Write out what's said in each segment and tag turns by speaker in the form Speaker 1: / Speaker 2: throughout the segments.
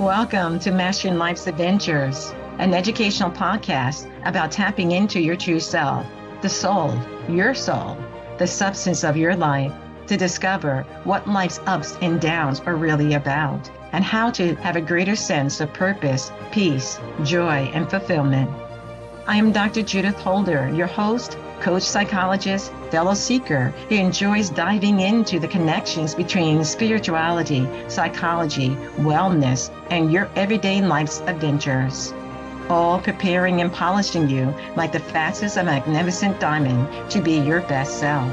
Speaker 1: Welcome to Mastering Life's Adventures, an educational podcast about tapping into your true self, the soul, your soul, the substance of your life, to discover what life's ups and downs are really about, and how to have a greater sense of purpose, peace, joy, and fulfillment. I am Dr. Judith Holder, your host, coach, psychologist, fellow seeker who enjoys diving into the connections between spirituality, psychology, wellness, and your everyday life's adventures. All preparing and polishing you like the facets of a magnificent diamond to be your best self.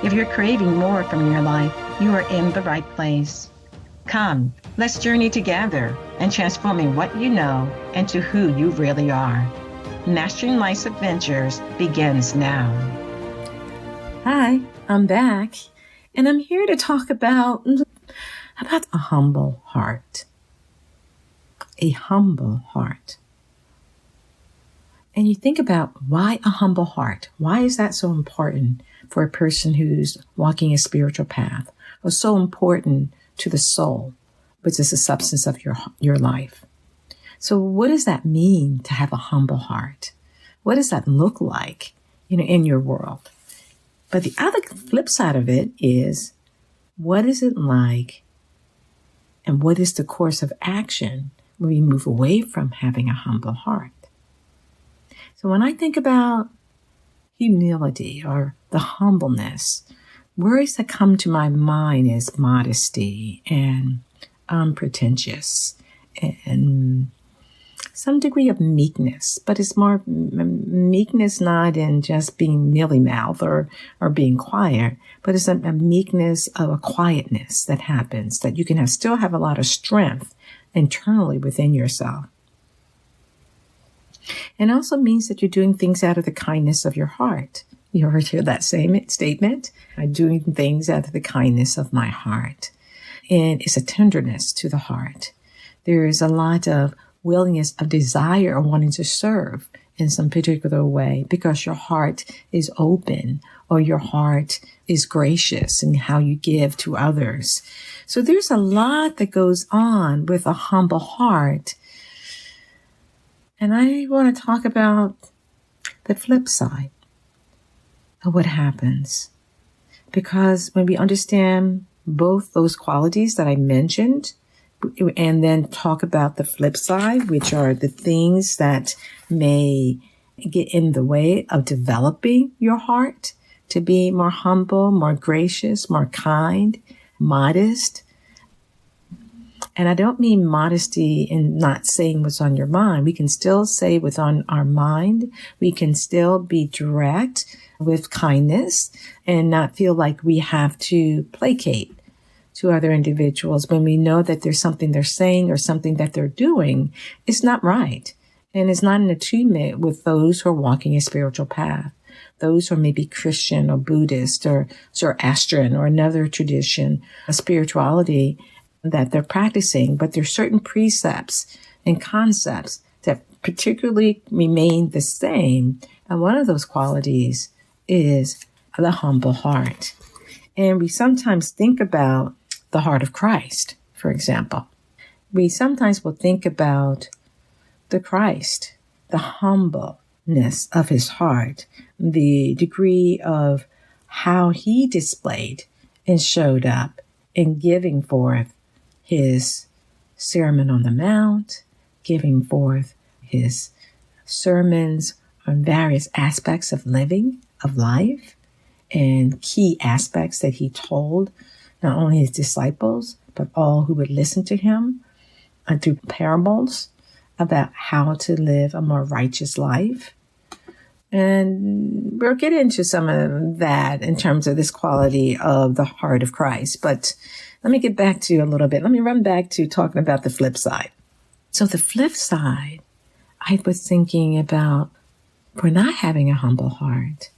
Speaker 1: If you're craving more from your life, you are in the right place. Come, let's journey together and transforming what you know into who you really are. Mastering Life's Adventures begins now.
Speaker 2: Hi, I'm back, and I'm here to talk about a humble heart. A humble heart. And you think about why a humble heart? Why is that so important for a person who's walking a spiritual path, or so important to the soul, which is the substance of your life? So what does that mean to have a humble heart? What does that look like, in your world? But the other flip side of it is, what is it like and what is the course of action when we move away from having a humble heart? So when I think about humility or the humbleness, words that come to my mind is modesty and unpretentious and some degree of meekness, but it's more meekness not in just being mealy-mouthed or being quiet, but it's a meekness of a quietness that happens, that you can still have a lot of strength internally within yourself. And also means that you're doing things out of the kindness of your heart. You ever hear that same statement? I'm doing things out of the kindness of my heart. And it's a tenderness to the heart. There is a lot of willingness, of desire, or wanting to serve in some particular way because your heart is open or your heart is gracious in how you give to others. So there's a lot that goes on with a humble heart. And I want to talk about the flip side of what happens. Because when we understand both those qualities that I mentioned, and then talk about the flip side, which are the things that may get in the way of developing your heart to be more humble, more gracious, more kind, modest. And I don't mean modesty in not saying what's on your mind. We can still say what's on our mind. We can still be direct with kindness and not feel like we have to placate to other individuals when we know that there's something they're saying or something that they're doing is not right. And it's not in attunement with those who are walking a spiritual path. Those who are maybe Christian or Buddhist or Zoroastrian or another tradition, a spirituality that they're practicing, but there's certain precepts and concepts that particularly remain the same. And one of those qualities is the humble heart. And we sometimes think about the heart of Christ, for example. We sometimes will think about the Christ, the humbleness of his heart, the degree of how he displayed and showed up in giving forth his Sermon on the Mount, giving forth his sermons on various aspects of living, of life, and key aspects that he told not only his disciples, but all who would listen to him through parables about how to live a more righteous life. And we'll get into some of that in terms of this quality of the heart of Christ. But let me get back to you a little bit. Let me run back to talking about the flip side. So the flip side, I was thinking about, for not having a humble heart,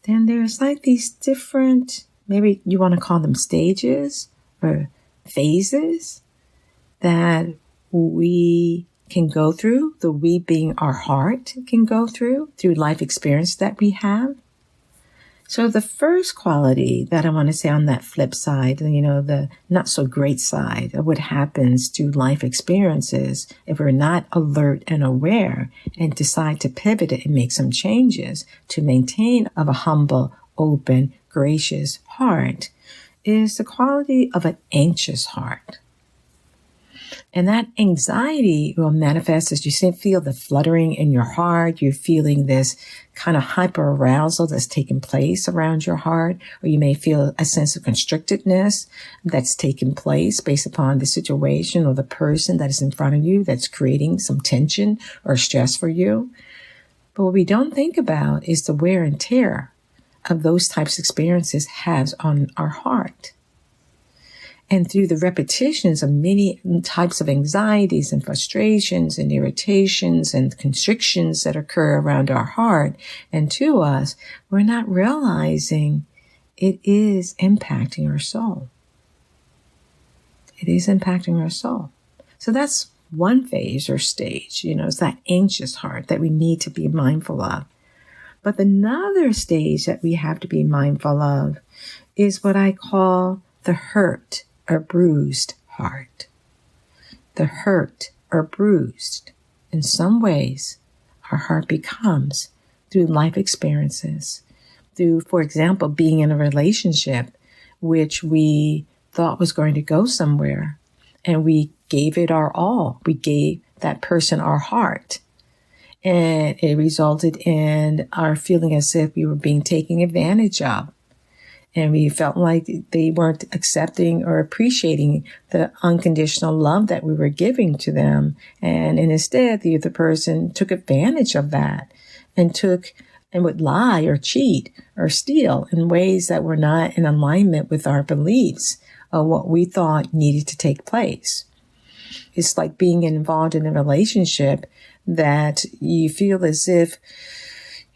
Speaker 2: then there's like these different, maybe you want to call them stages or phases that we can go through, the we being our heart can go through life experience that we have. So the first quality that I want to say on that flip side, the not so great side of what happens to life experiences if we're not alert and aware and decide to pivot it and make some changes to maintain of a humble, open, gracious heart, is the quality of an anxious heart. And that anxiety will manifest as you feel the fluttering in your heart. You're feeling this kind of hyperarousal that's taking place around your heart, or you may feel a sense of constrictedness that's taking place based upon the situation or the person that is in front of you that's creating some tension or stress for you. But what we don't think about is the wear and tear of those types of experiences has on our heart. And through the repetitions of many types of anxieties and frustrations and irritations and constrictions that occur around our heart and to us, we're not realizing it is impacting our soul. It is impacting our soul. So that's one phase or stage, it's that anxious heart that we need to be mindful of. But another stage that we have to be mindful of is what I call the hurt or bruised heart. The hurt or bruised. In some ways, our heart becomes through life experiences, through, for example, being in a relationship which we thought was going to go somewhere, and we gave it our all. We gave that person our heart. And it resulted in our feeling as if we were being taken advantage of. And we felt like they weren't accepting or appreciating the unconditional love that we were giving to them. And instead, the other person took advantage of that and would lie or cheat or steal in ways that were not in alignment with our beliefs of what we thought needed to take place. It's like being involved in a relationship that you feel as if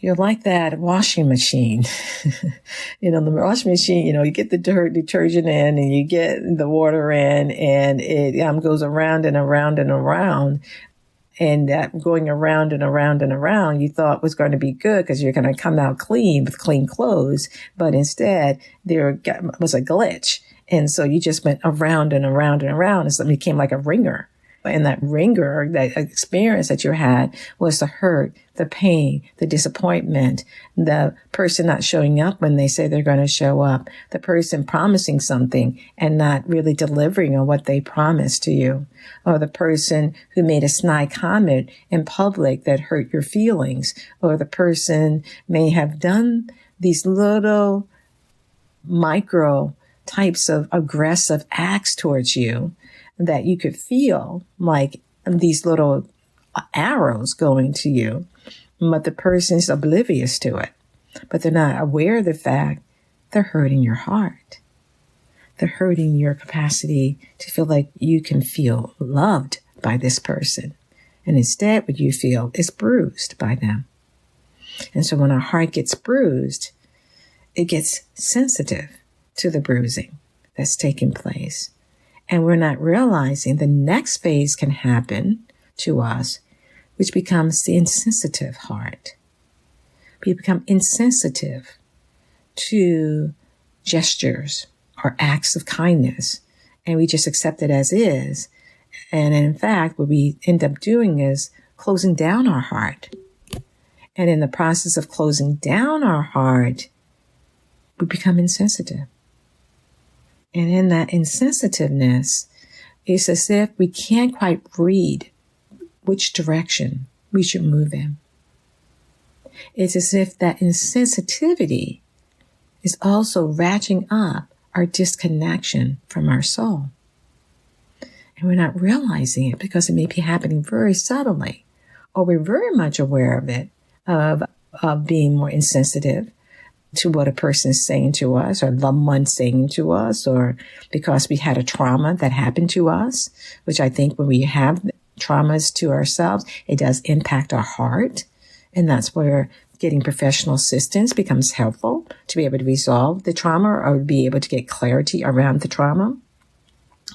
Speaker 2: you're like that washing machine. The washing machine, you get the detergent in and you get the water in, and it goes around and around and around. And that going around and around and around, you thought was going to be good because you're going to come out clean with clean clothes. But instead, there was a glitch. And so you just went around and around and around. It became like a ringer. And that ringer, that experience that you had, was the hurt, the pain, the disappointment, the person not showing up when they say they're going to show up, the person promising something and not really delivering on what they promised to you, or the person who made a snide comment in public that hurt your feelings, or the person may have done these little micro types of aggressive acts towards you that you could feel like these little arrows going to you, but the person's oblivious to it. But they're not aware of the fact they're hurting your heart. They're hurting your capacity to feel like you can feel loved by this person. And instead, what you feel is bruised by them. And so when our heart gets bruised, it gets sensitive to the bruising that's taking place. And we're not realizing the next phase can happen to us, which becomes the insensitive heart. We become insensitive to gestures or acts of kindness, and we just accept it as is. And in fact, what we end up doing is closing down our heart. And in the process of closing down our heart, we become insensitive. And in that insensitiveness, it's as if we can't quite read which direction we should move in. It's as if that insensitivity is also ratcheting up our disconnection from our soul. And we're not realizing it because it may be happening very subtly, or we're very much aware of it, of being more insensitive to what a person is saying to us, or loved one saying to us, or because we had a trauma that happened to us, which I think when we have traumas to ourselves, it does impact our heart. And that's where getting professional assistance becomes helpful to be able to resolve the trauma or be able to get clarity around the trauma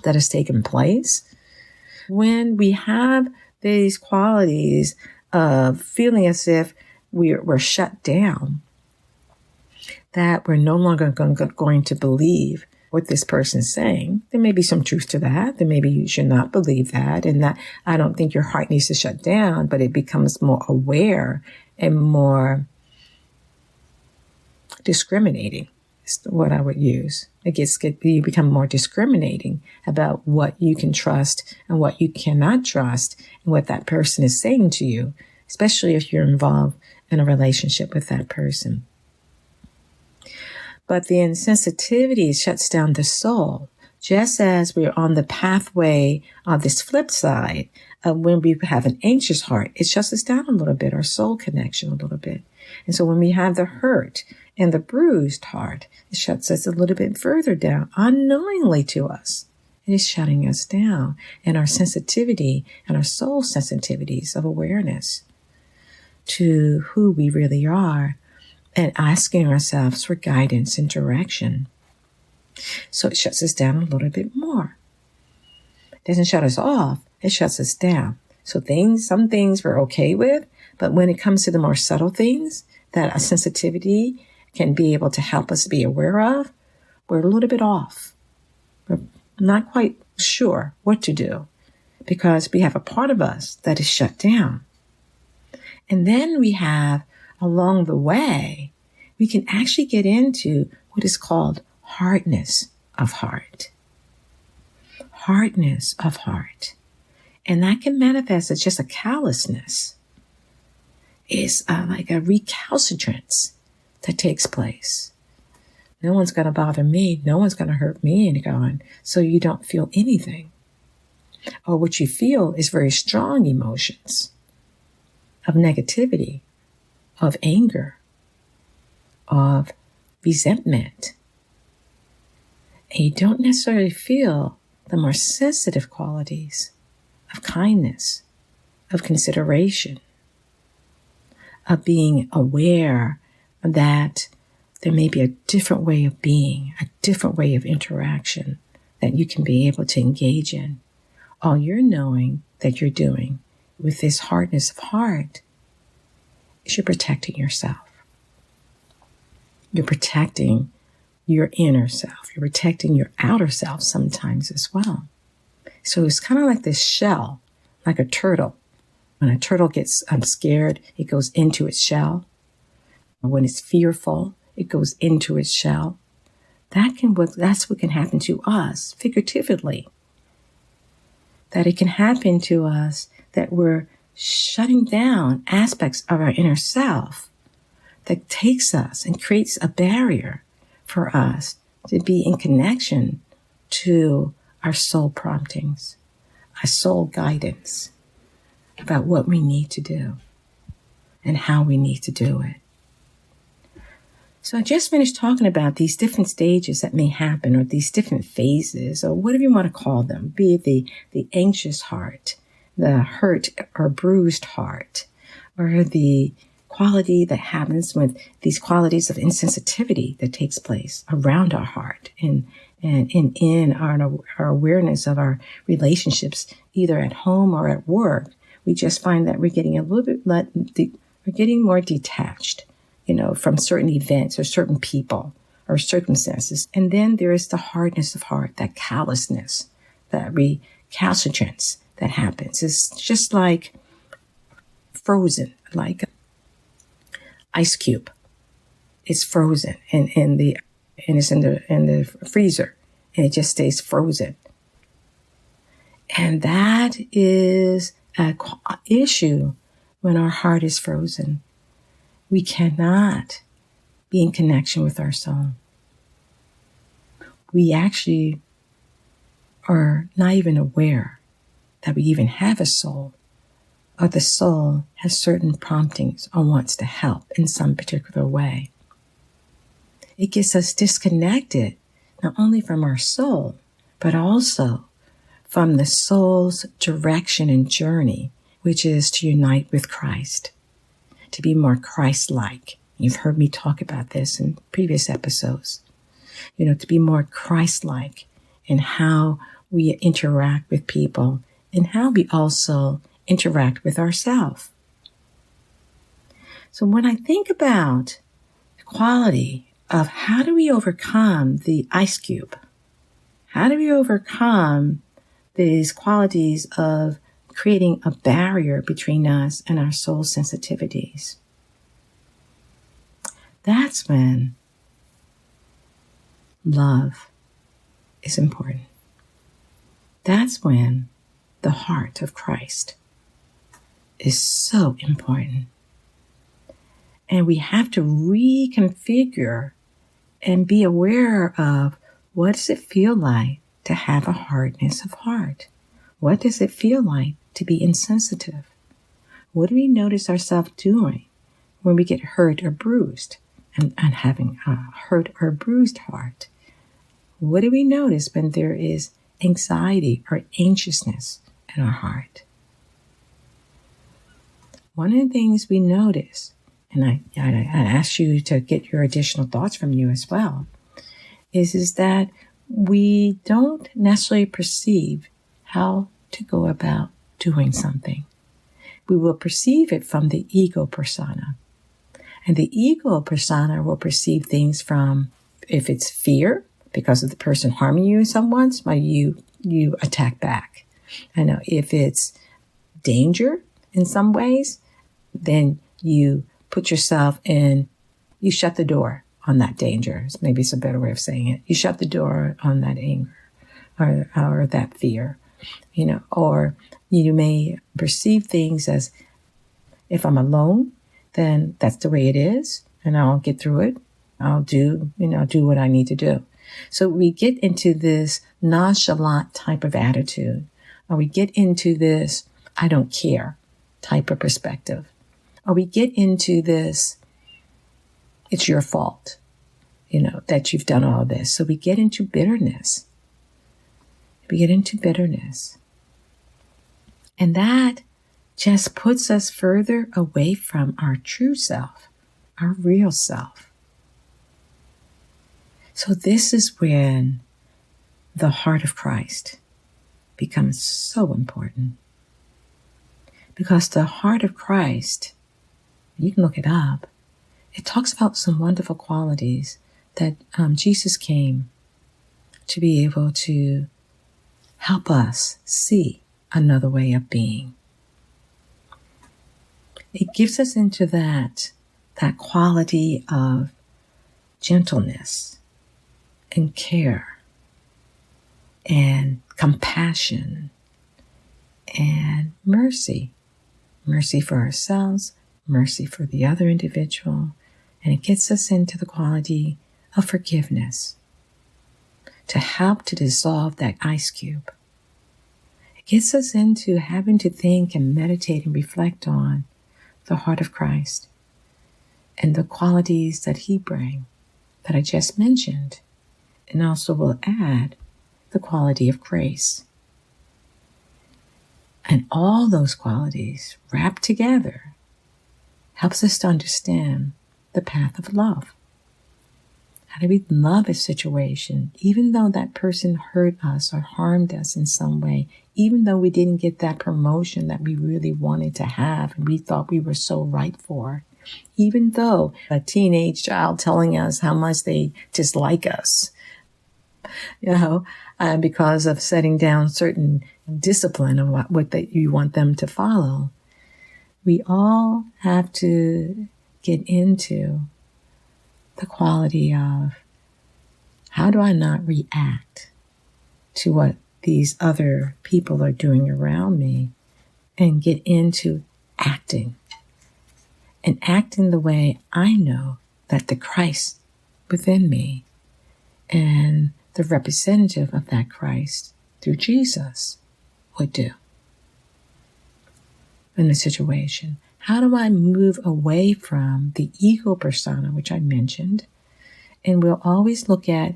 Speaker 2: that has taken place. When we have these qualities of feeling as if we're shut down, that we're no longer going to believe what this person is saying. There may be some truth to that. Then maybe you should not believe that. And that I don't think your heart needs to shut down, but it becomes more aware and more discriminating is what I would use. You become more discriminating about what you can trust and what you cannot trust and what that person is saying to you, especially if you're involved in a relationship with that person. But the insensitivity shuts down the soul, just as we're on the pathway of this flip side of when we have an anxious heart. It shuts us down a little bit, our soul connection a little bit. And so when we have the hurt and the bruised heart, it shuts us a little bit further down, unknowingly to us. It is shutting us down, and our sensitivity and our soul sensitivities of awareness to who we really are, and asking ourselves for guidance and direction. So it shuts us down a little bit more. It doesn't shut us off, it shuts us down. So some things we're okay with, but when it comes to the more subtle things that a sensitivity can be able to help us be aware of, we're a little bit off. We're not quite sure what to do because we have a part of us that is shut down. And then we have, along the way, we can actually get into what is called hardness of heart. Hardness of heart. And that can manifest as just a callousness. It's like a recalcitrance that takes place. No one's going to bother me. No one's going to hurt me and go on. So you don't feel anything. Or what you feel is very strong emotions of negativity, of anger, of resentment. And you don't necessarily feel the more sensitive qualities of kindness, of consideration, of being aware that there may be a different way of being, a different way of interaction that you can be able to engage in. All you're knowing that you're doing with this hardness of heart is you're protecting yourself. You're protecting your inner self. You're protecting your outer self sometimes as well. So it's kind of like this shell, like a turtle. When a turtle gets scared, it goes into its shell. When it's fearful, it goes into its shell. That's what can happen to us, figuratively. That it can happen to us that we're shutting down aspects of our inner self that takes us and creates a barrier for us to be in connection to our soul promptings, our soul guidance about what we need to do and how we need to do it. So I just finished talking about these different stages that may happen, or these different phases, or whatever you want to call them, be it the anxious heart, the hurt or bruised heart, or the quality that happens with these qualities of insensitivity that takes place around our heart and in our awareness of our relationships, either at home or at work. We just find that we're getting we're getting more detached, from certain events or certain people or circumstances. And then there is the hardness of heart, that callousness, that recalcitrance that happens. It's just like frozen, like ice cube. It's frozen and it's in the freezer, and it just stays frozen. And that is an issue when our heart is frozen. We cannot be in connection with our soul. We actually are not even aware that we even have a soul, or the soul has certain promptings or wants to help in some particular way. It gets us disconnected not only from our soul, but also from the soul's direction and journey, which is to unite with Christ, to be more Christ-like. You've heard me talk about this in previous episodes. To be more Christ-like in how we interact with people and how we also interact with ourselves. So when I think about the quality of how do we overcome the ice cube? How do we overcome these qualities of creating a barrier between us and our soul sensitivities? That's when love is important. That's when the heart of Christ is so important. And we have to reconfigure and be aware of, what does it feel like to have a hardness of heart? What does it feel like to be insensitive? What do we notice ourselves doing when we get hurt or bruised and having a hurt or bruised heart? What do we notice when there is anxiety or anxiousness in our heart? One of the things we notice, and I ask you to get your additional thoughts from you as well, is that we don't necessarily perceive how to go about doing something. We will perceive it from the ego persona. And the ego persona will perceive things from, if it's fear, because of the person harming you in some ways, you attack back. I know if it's danger in some ways, then you put yourself in, you shut the door on that danger. Maybe it's a better way of saying it. You shut the door on that anger or that fear, or you may perceive things as, if I'm alone, then that's the way it is, and I'll get through it. I'll do what I need to do. So we get into this nonchalant type of attitude, or we get into this I don't care type of perspective, or we get into this it's your fault, that you've done all this. So we get into bitterness. And that just puts us further away from our true self, our real self. So this is when the heart of Christ becomes so important. Because the heart of Christ, you can look it up, it talks about some wonderful qualities that Jesus came to be able to help us see another way of being. It gives us into that quality of gentleness and care and compassion and mercy. Mercy for ourselves, mercy for the other individual. And it gets us into the quality of forgiveness to help to dissolve that ice cube. It gets us into having to think and meditate and reflect on the heart of Christ and the qualities that he brings that I just mentioned. And also will add the quality of grace. And all those qualities wrapped together helps us to understand the path of love. How do we love a situation, even though that person hurt us or harmed us in some way, even though we didn't get that promotion that we really wanted to have and we thought we were so right for, even though a teenage child telling us how much they dislike us, because of setting down certain discipline of what you want them to follow. We all have to get into the quality of, how do I not react to what these other people are doing around me, and get into acting. And acting the way I know that the Christ within me and the representative of that Christ through Jesus would do in the situation. How do I move away from the ego persona, which I mentioned? And we'll always look at,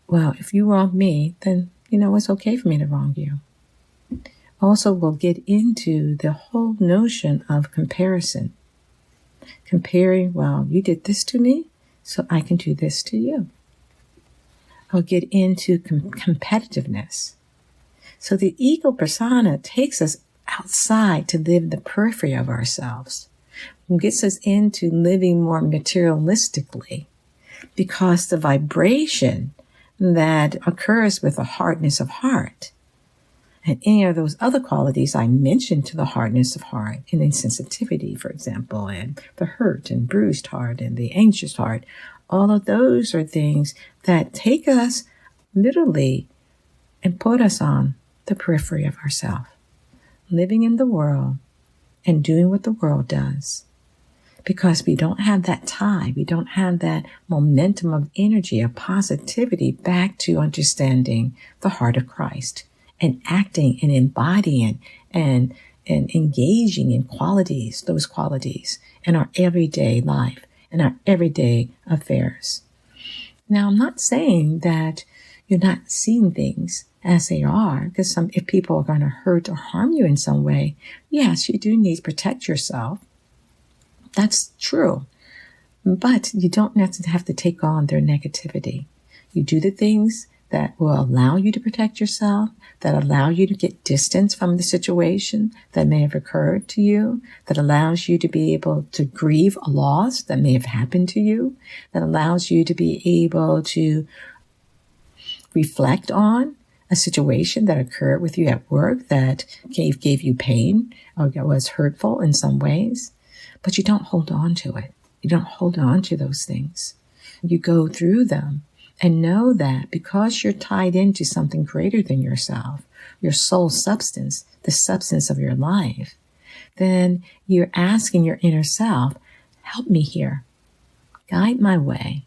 Speaker 2: well, if you wrong me, then, it's okay for me to wrong you. Also, we'll get into the whole notion of comparison. Comparing, well, you did this to me, so I can do this to you. I'll get into competitiveness. So the ego persona takes us outside to live the periphery of ourselves. It gets us into living more materialistically, because the vibration that occurs with the hardness of heart and any of those other qualities I mentioned to the hardness of heart and insensitivity, for example, and the hurt and bruised heart and the anxious heart, all of those are things that take us literally and put us on the periphery of ourselves, living in the world and doing what the world does. Because we don't have that tie, we don't have that momentum of energy, of positivity back to understanding the heart of Christ and acting and embodying and engaging in qualities, those qualities in our everyday life, in our everyday affairs. Now, I'm not saying that you're not seeing things as they are, because if people are going to hurt or harm you in some way, yes, you do need to protect yourself. That's true. But you don't necessarily have to take on their negativity. You do the things that will allow you to protect yourself, that allow you to get distance from the situation that may have occurred to you, that allows you to be able to grieve a loss that may have happened to you, that allows you to be able to reflect on a situation that occurred with you at work that gave you pain or was hurtful in some ways. But you don't hold on to it. You don't hold on to those things. You go through them and know that because you're tied into something greater than yourself, your soul substance, the substance of your life, then you're asking your inner self, help me here. Guide my way.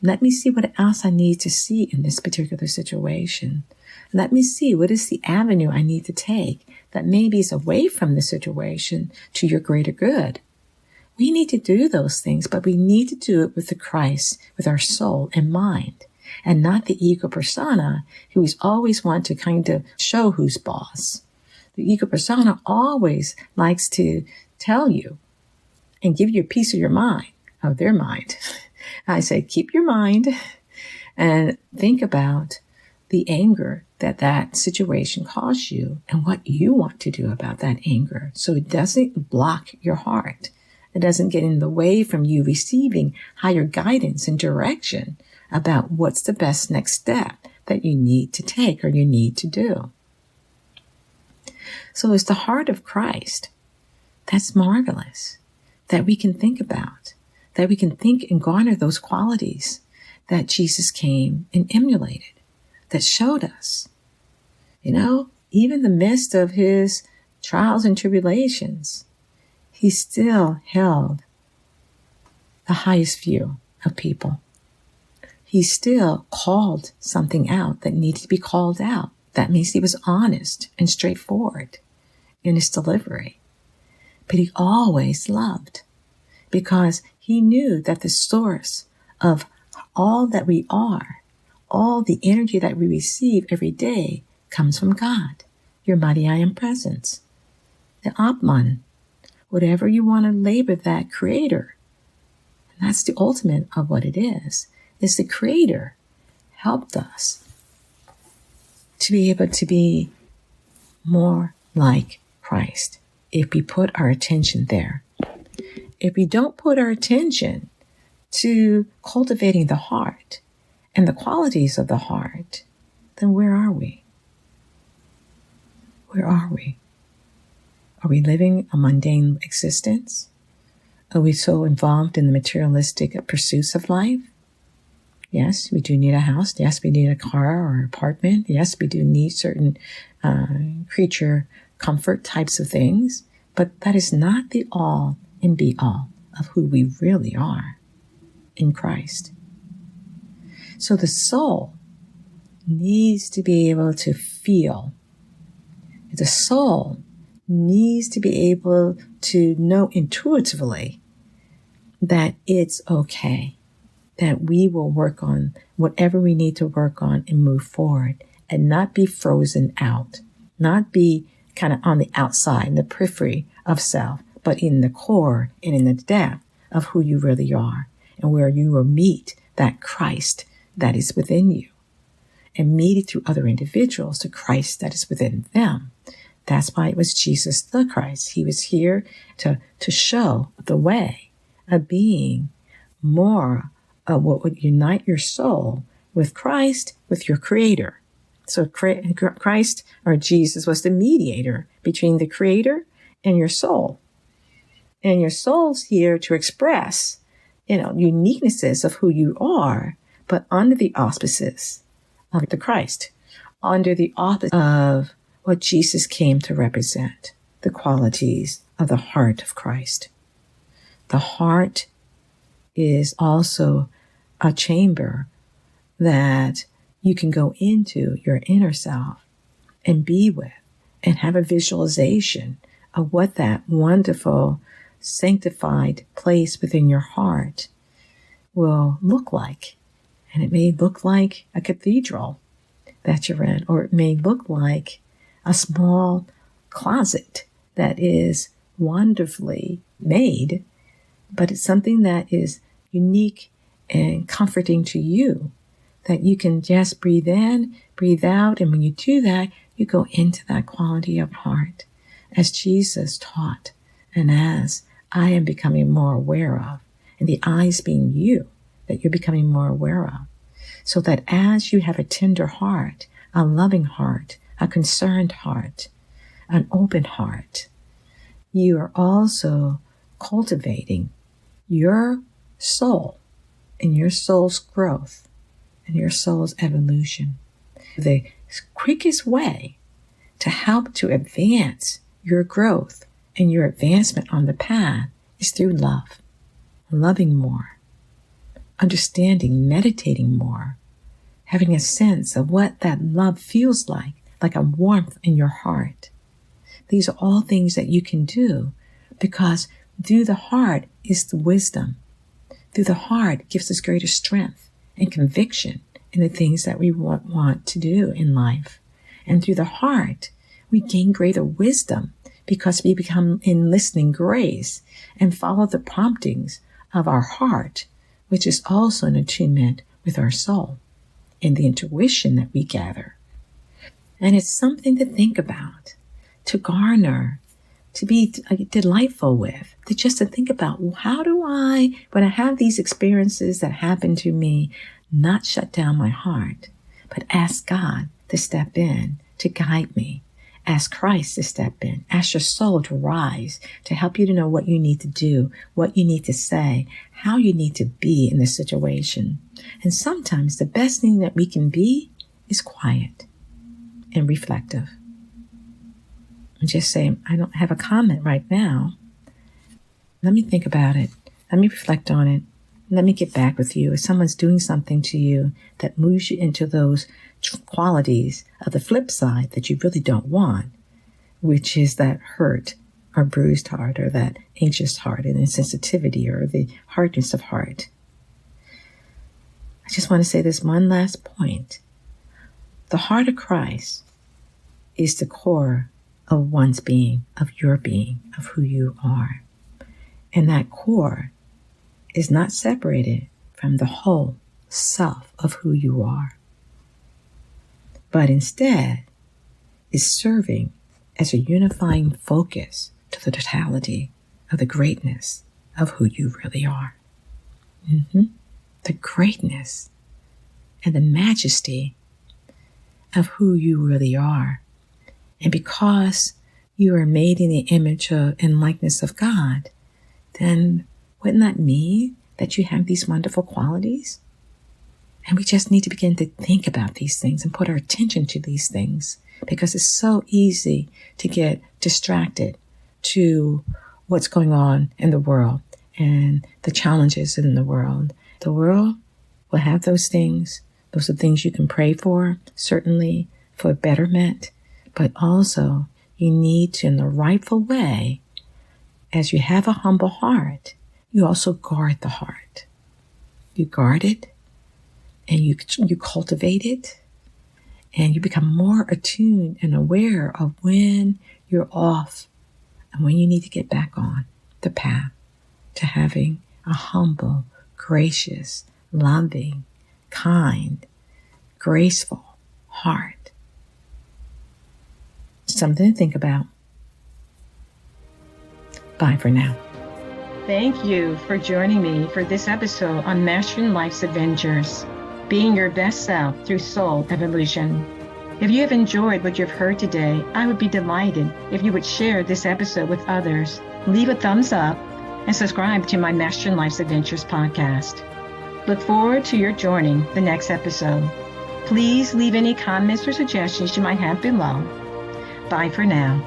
Speaker 2: Let me see what else I need to see in this particular situation. Let me see what is the avenue I need to take that maybe is away from the situation to your greater good. We need to do those things, but we need to do it with the Christ, with our soul and mind, and not the ego persona who is always want to kind of show who's boss. The ego persona always likes to tell you and give you a piece of your mind, of their mind. I say, keep your mind and think about the anger that situation caused you and what you want to do about that anger so it doesn't block your heart. It doesn't get in the way from you receiving higher guidance and direction about what's the best next step that you need to take or you need to do. So it's the heart of Christ that's marvelous, that we can think about, that we can think and garner those qualities that Jesus came and emulated, that showed us, even in the midst of his trials and tribulations, he still held the highest view of people. He still called something out that needed to be called out. That means he was honest and straightforward in his delivery. But he always loved, because he knew that the source of all that we are, all the energy that we receive every day, comes from God, your mighty I am presence, the Atman, whatever you want to label that creator. And that's the ultimate of what it is the creator helped us to be able to be more like Christ if we put our attention there. If we don't put our attention to cultivating the heart and the qualities of the heart, then where are we? Where are we? Are we living a mundane existence? Are we so involved in the materialistic pursuits of life? Yes, we do need a house. Yes, we need a car or apartment. Yes, we do need certain creature comfort types of things. But that is not the all and be all of who we really are in Christ. So the soul needs to be able to feel. The soul needs to be able to know intuitively that it's okay, that we will work on whatever we need to work on and move forward and not be frozen out, not be kind of on the outside, in the periphery of self, but in the core and in the depth of who you really are and where you will meet that Christ that is within you and meet it through other individuals, the Christ that is within them. That's why it was Jesus the Christ. He was here to show the way of being more what would unite your soul with Christ, with your Creator. So Christ, or Jesus, was the mediator between the Creator and your soul. And your soul's here to express, uniquenesses of who you are, but under the auspices of the Christ, under the auspices of what Jesus came to represent, the qualities of the heart of Christ. The heart is also a chamber that you can go into your inner self and be with and have a visualization of what that wonderful, sanctified place within your heart will look like. And it may look like a cathedral that you're in, or it may look like a small closet that is wonderfully made, but it's something that is unique and comforting to you, that you can just breathe in, breathe out, and when you do that, you go into that quality of heart, as Jesus taught, and as I am becoming more aware of, and the eyes being you, that you're becoming more aware of, so that as you have a tender heart, a loving heart, a concerned heart, an open heart, you are also cultivating your soul and your soul's growth and your soul's evolution. The quickest way to help to advance your growth and your advancement on the path is through love, loving more, understanding, meditating more, having a sense of what that love feels like a warmth in your heart. These are all things that you can do, because through the heart is the wisdom. Through the heart gives us greater strength and conviction in the things that we want to do in life. And through the heart, we gain greater wisdom because we become in listening grace and follow the promptings of our heart, which is also in attunement with our soul and the intuition that we gather. And it's something to think about, to garner, to be delightful with, to think about, how do I, when I have these experiences that happen to me, not shut down my heart, but ask God to step in, to guide me. Ask Christ to step in. Ask your soul to rise, to help you to know what you need to do, what you need to say, how you need to be in the situation. And sometimes the best thing that we can be is quiet and reflective. And just say, I don't have a comment right now. Let me think about it. Let me reflect on it. Let me get back with you. If someone's doing something to you that moves you into those qualities of the flip side that you really don't want, which is that hurt or bruised heart, or that anxious heart and insensitivity, or the hardness of heart. I just want to say this one last point. The heart of Christ is the core of one's being, of your being, of who you are. And that core is not separated from the whole self of who you are, but instead is serving as a unifying focus to the totality of the greatness of who you really are. The greatness and the majesty of who you really are. And because you are made in the image and likeness of God, then wouldn't that mean that you have these wonderful qualities? And we just need to begin to think about these things and put our attention to these things, because it's so easy to get distracted to what's going on in the world and the challenges in the world. The world will have those things. Those are things you can pray for, certainly for betterment, but also you need to, in the rightful way, as you have a humble heart, you also guard the heart. You guard it, and you cultivate it, and you become more attuned and aware of when you're off and when you need to get back on the path to having a humble, gracious, loving, kind, graceful heart. Something to think about. Bye for now.
Speaker 1: Thank you for joining me for this episode on Mastering Life's Adventures, being your best self through soul evolution. If you have enjoyed what you've heard today, I would be delighted if you would share this episode with others, leave a thumbs up, and subscribe to my Mastering Life's Adventures podcast. Look forward to your joining the next episode. Please leave any comments or suggestions you might have below. Bye for now.